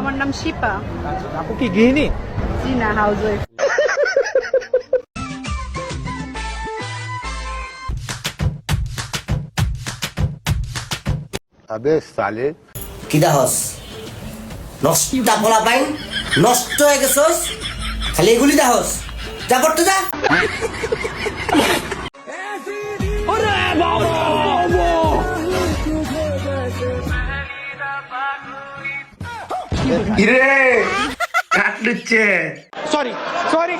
আমার নাম শিপা। আপু কি গৃহিণী? জি না, হাউস ওয়াইফ। আবে সালে কিডা হস নষ্ট বলা পাইন নষ্ট হয়ে গেছস খালি এগুলি দাহস যা করতে যা ইরে কাটলুচ্ছে sorry sorry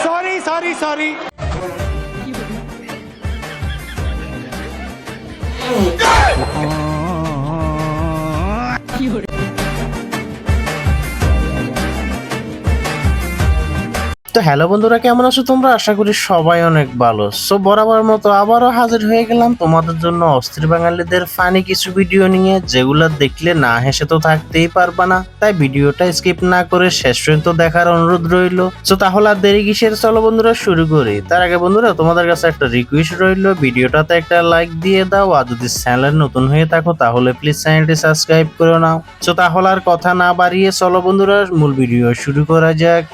sorry sorry sorry. তো হ্যালো বন্ধুরা, কেমন আছো তোমরা? আশা করি সবাই অনেক ভালো। সো বরাবর মতো আবারও হাজির হয়ে গেলাম তোমাদের জন্য অস্থির বাঙালিদের ফানি কিছু ভিডিও নিয়ে, যেগুলো দেখলে না হেসে তো থাকতেই পারবা না। তাই ভিডিওটা স্কিপ না করে শেষ পর্যন্ত দেখার অনুরোধ রইল। সো তাহলে আর দেরি কিসের, চলো বন্ধুরা শুরু করি। তার আগে বন্ধুরা তোমাদের কাছে একটা রিকোয়েস্ট রইল, ভিডিওটাতে একটা লাইক দিয়ে দাও, আর যদি চ্যানেলে নতুন হয়ে থাকো তাহলে প্লিজ চ্যানেলটি সাবস্ক্রাইব করে নাও। সো তাহলে আর কথা না বাড়িয়ে চলো বন্ধুরা মূল ভিডিও শুরু করা যাক।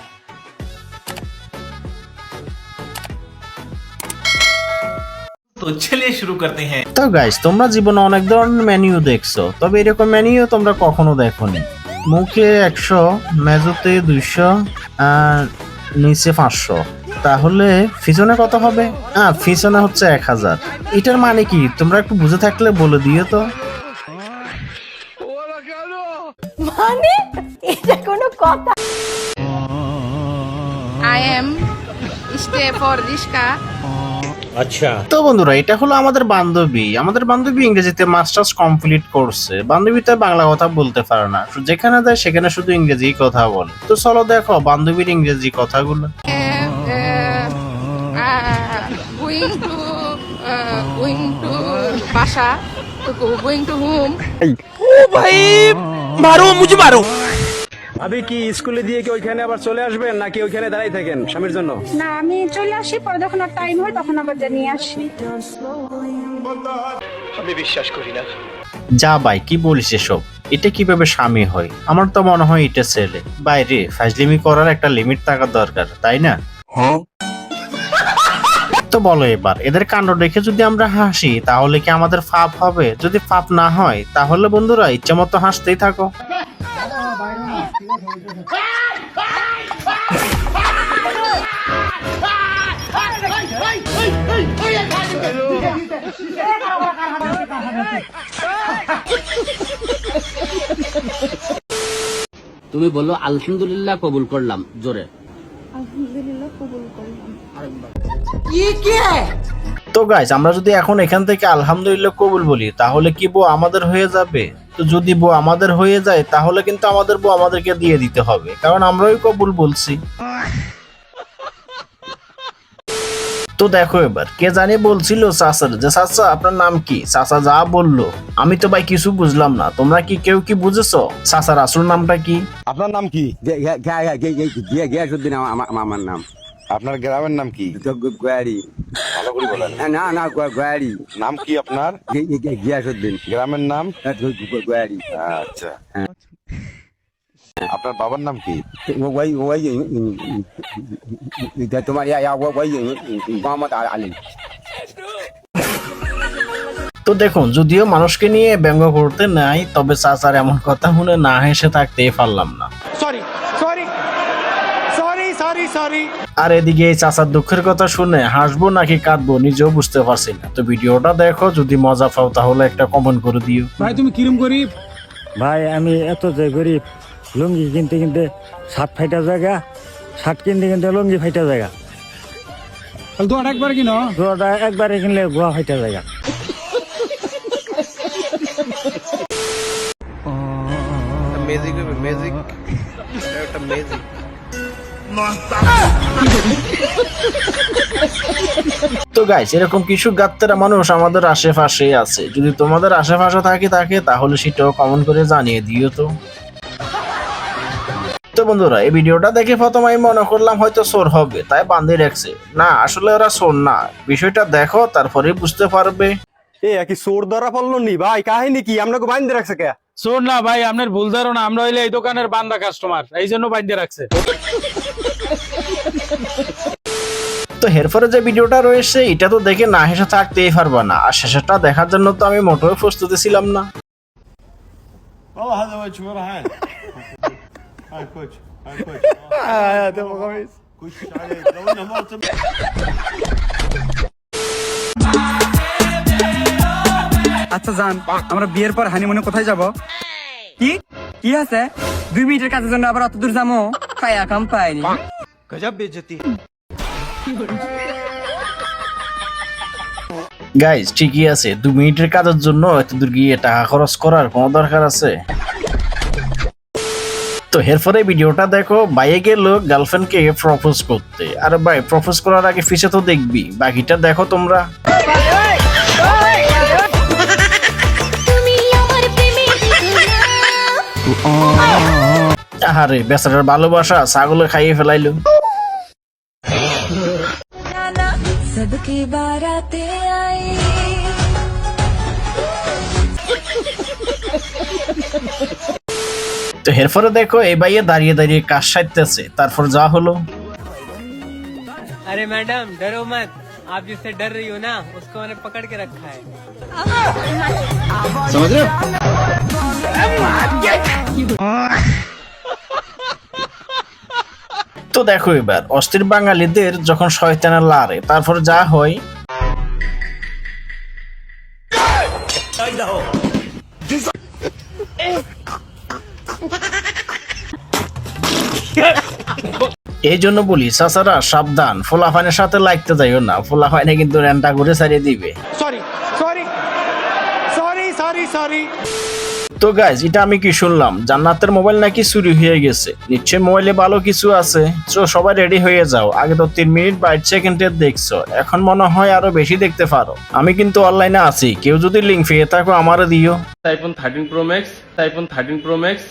তো চলিয়ে শুরু করতে হ্যাঁ। তো গাইস, তোমরা জীবনে অনেক ধরনের মেনু দেখছো, তবে এরকম মেনু তোমরা কখনো দেখোনি। মুখে 100, মেজোতে 200 আর নিচে 500, তাহলে পিছনে কত হবে? পিছনে হচ্ছে 1000। এটার মানে কি তোমরা একটু বুঝে থাকলে বলে দিও তো। মানে এটা কোনো কথা? আই এম স্টে ফর রিস্কা। তো বন্ধুরা, এটা হলো আমাদের বান্ধবী। ইংরেজিতে মাস্টার্স কমপ্লিট করছে। বান্ধবী তো বাংলা কথা বলতে পারে না, যেখানে যায় সেখানে শুধু ইংরেজি কথা বলে। তো চলো দেখো বান্ধবীর ইংরেজি কথাগুলো। গোয়িং টু বাসা, গোয়িং টু হোম। ভাবি কি স্কুলে দিয়ে কি ওইখানে আবার চলে আসবেন নাকি ওইখানে দাঁড়াই থাকেন স্বামীর জন্য? না, আমি চলে আসি, পরে যখন আর টাইম হয় তখন আবার নিয়ে আসি। যা ভাই, কি বলিস এসব? এটা কিভাবে স্বামী হয়? আমার তো মনে হয় এটা ছেলে। বাইরে ফাজলিমি করার একটা লিমিট থাকা দরকার, তাই না? তো বলো এবার, এদের কাণ্ড দেখে যদি আমরা হাসি তাহলে কি আমাদের পাপ হবে? যদি পাপ না হয় তাহলে বন্ধুরা ইচ্ছে মতো হাসতেই থাকো। তুমি বললো আলহামদুলিল্লাহ কবুল করলাম, জোরে আলহামদুলিল্লাহ কবুল করলাম। তো গাইস, আমরা যদি এখন এখান থেকে আলহামদুলিল্লাহ কবুল বলি তাহলে কি বউ আমাদের হয়ে যাবে? তো যদি বউ আমাদের হয়ে যায় তাহলে কিন্তু আমাদের বউ আমাদেরকে দিয়ে দিতে হবে, কারণ আমরাই কবুল বলছি। তো দেখো এবার, কে জানি বলছিল চাচার যে চাচা আপনার নাম কি? চাচা যা বললো আমি তো ভাই কিছু বুঝলাম না। তোমরা কি কেউ কি বুঝেছো চাচার আসল নামটা কি? আপনার নাম কি? গিয়াসুদ্দিন আমার নাম। আপনার গ্রামের নাম কি? গোয়ারি। ভালো করে বলেন। না গোয়ারি। নাম কি আপনার? গিয়াসুদ্দিন। গ্রামের নাম? গোয়ারি। আচ্ছা, আপনার বাবার নাম কি? তোমার মোহাম্মদ আলী। তো দেখুন, যদিও মানুষকে নিয়ে ব্যঙ্গ করতে নাই, তবে চাচার এমন কথা শুনে না হেসে থাকতেই পারলাম না। Sorry sorry sorry sorry sorry. আর এদিকে এই চাচার দুঃখের কথা শুনে হাসবো নাকি কাঁদবো নিজেও বুঝতে পারছি না। তো ভিডিওটা দেখো, যদি মজা পাও তাহলে একটা কমেন্ট করে দিও। ভাই তুমি কিরম গরিব? ভাই আমি এত যে গরিব, লুঙ্গি কিনতে কিনতে শার্ট ফাইটা জায়গা, শার্ট কিনতে কিনতে লুঙ্গি ফাইটা জায়গা, তো আরেকবার কিনো। গোয়াটা একবারে কিনলে গোয়া ফাইটা জায়গা। তো গাইস, এরকম কিছু গাত্তারা মানুষ আমাদের আশেপাশে আছে। যদি তোমাদের আশেপাশে থাকে তাহলে সেটাও কমেন্ট করে জানিয়ে দিও। তো বন্ধুরা, এই ভিডিওটা দেখে প্রথমে আমি মনে করলাম হয়তো চোর হবে, তাই বান্ধে রাখছে। না, আসলে ওরা চোর না। বিষয়টা দেখো, তারপরে বুঝতে পারবে। এ কি চোর ধরা পড়লো নি ভাই? কাহিনী কি? আপনাকে বাইন্ধে রাখছে কে? শোন না ভাই, আপনার ভুল ধারণা, আমরা হইলে এই দোকানের বান্দা কাস্টমার, এই জন্য বাইন্দে রাখছে। তো এরপরে যে ভিডিওটা রয়েছে এটা তো দেখে না হেসে থাকতেই পারবা না, আর শেষেরটা দেখার জন্য তো আমি মোটেও প্রস্তুতি ছিলাম না। আচ্ছা জান, আমরা বিয়ের পর হানিমুনে কোথায় যাব? কি কি আছে? 2 মিনিটের কাজের জন্য আবার অত দূর যাবো? খায়া কাম পাইনি। গাইজ ঠিকই আছে, 2 মিনিটের কাজের জন্য এত দূর গিয়ে টাকা খরচ করার কোনো দরকার আছে? তো এরপরে ভিডিওটা দেখো, বাইরে গেল গার্লফ্রেন্ডকে প্রপোজ করতে। আরে ভাই, প্রপোজ করার আগে ফিসে তো দেখবি, বাকিটা দেখো তোমরা। আরে বেচারার ভালোবাসা ছাগলে খাইয়ে ফেলাইলো। তো এরপরে দেখো এই ভাইয়া দাঁড়িয়ে দাঁড়িয়ে কাজ সারতেছে, তারপর যা হলো। अरे मैडम डरो मत, आप जिससे डर रही हो ना उसको मैंने पकड़ के रखा है। তো দেখো এবার অস্থির বাঙালিদের যখন শয়তানের লারে, তারপর যা হয়। এই জন্য বলি চাচারা সাবধান, ফোলাফানের সাথে লাগতে যাইও না, ফোলাফানে কিন্তু রেন্টা করে ছাড়িয়ে দিবে। তো গাইজ এটা আমি কি শুনলাম, জান্নাতের মোবাইল নাকি চুরি হয়ে গেছে। নিশ্চয় মোবাইলে ভালো কিছু আছে, তো সবাই রেডি হয়ে যাও। আগে তো 3 মিনিট 22 সেকেন্ডের দেখছো, এখন মনে হয় আরো বেশি দেখতে পারো। আমি কিন্তু অনলাইনে আছি, কেউ যদি লিঙ্ক পেয়ে থাকো আমারে দিও। আইফোন 13 প্রো ম্যাক্স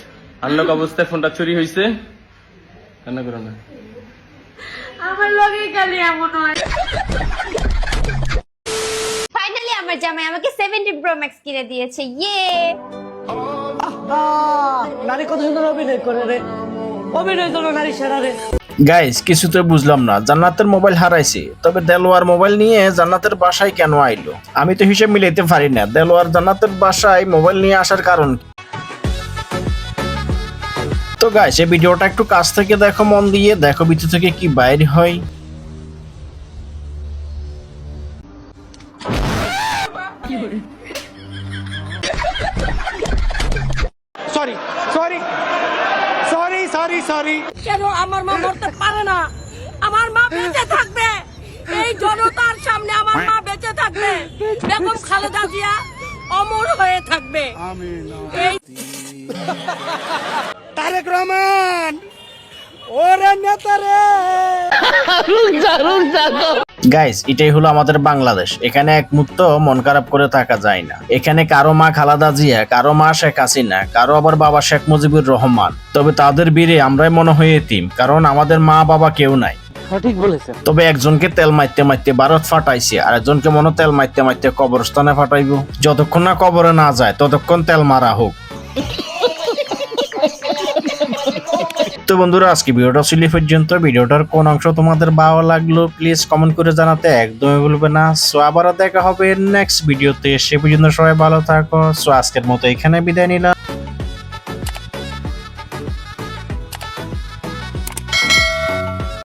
আনলক অবস্থায় ফোনটা চুরি হয়েছে। কান্না করো না, আমার লগে খালি এমন হয়। ফাইনালি আমার জামাই আমাকে 17 প্রো ম্যাক্স কিনে দিয়েছে। ইয়ে নারী কত সুন্দর অভিনয় করে রে, অভিনয় তো নারী সেরা রে। গাইজ কিছু তো বুঝলাম না, জান্নাতের মোবাইল হারাইছে, তবে দেলোয়ার মোবাইল নিয়ে জান্নাতের বাসায় কেন আইলো? আমি তো হিসেব মিলাইতে পারি না, দেলোয়ার জান্নাতের বাসায় মোবাইল নিয়ে আসার কারণ কি? তো গাইজ এই ভিডিওটা একটু কাছ থেকে দেখো, মন দিয়ে দেখো ভিতর থেকে কি বাইরে হয়। কেন আমার মা মরতে পারে না? আমার মা বেঁচে থাকবে, এই জনতার সামনে আমার মা বেঁচে থাকবে, বেগম খালেদা জিয়া অমর হয়ে থাকবে। এই তারেক রহমান ওরে নেতা রে। গাইস এটাই হলো আমাদের বাংলাদেশ, এখানে এক মুহূর্ত মন খারাপ করে থাকা যায় না। এখানে কারো মা খালেদা জিয়া, কারো মা শেখ হাসিনা, কারো আবার বাবা শেখ মুজিবুর রহমান। তবে তাদের বীরে আমরাই মনে হয় এতিম, কারণ আমাদের মা বাবা কেউ নাই। সঠিক বলেছেন। তবে একজনকে তেল মারতে মারতে ভারত ফাটাইছে, আর একজনকে মনে তেল মারতে মারতে কবরস্থানে ফাটাইবো। যতক্ষণ না কবরে না যায় ততক্ষণ তেল মারা হোক। তো বন্ধুরা আজকে ভিডিওটা ছিল পর্যন্ত। ভিডিওটার কোন অংশ তোমাদের ভালো লাগলো প্লিজ কমেন্ট করে জানাতে একদমই ভুলবে না। সো আবারও দেখা হবে নেক্সট ভিডিওতে, সে পর্যন্ত সবাই ভালো থাকো। সো আজকের মতো এখানে বিদায় নিলাম।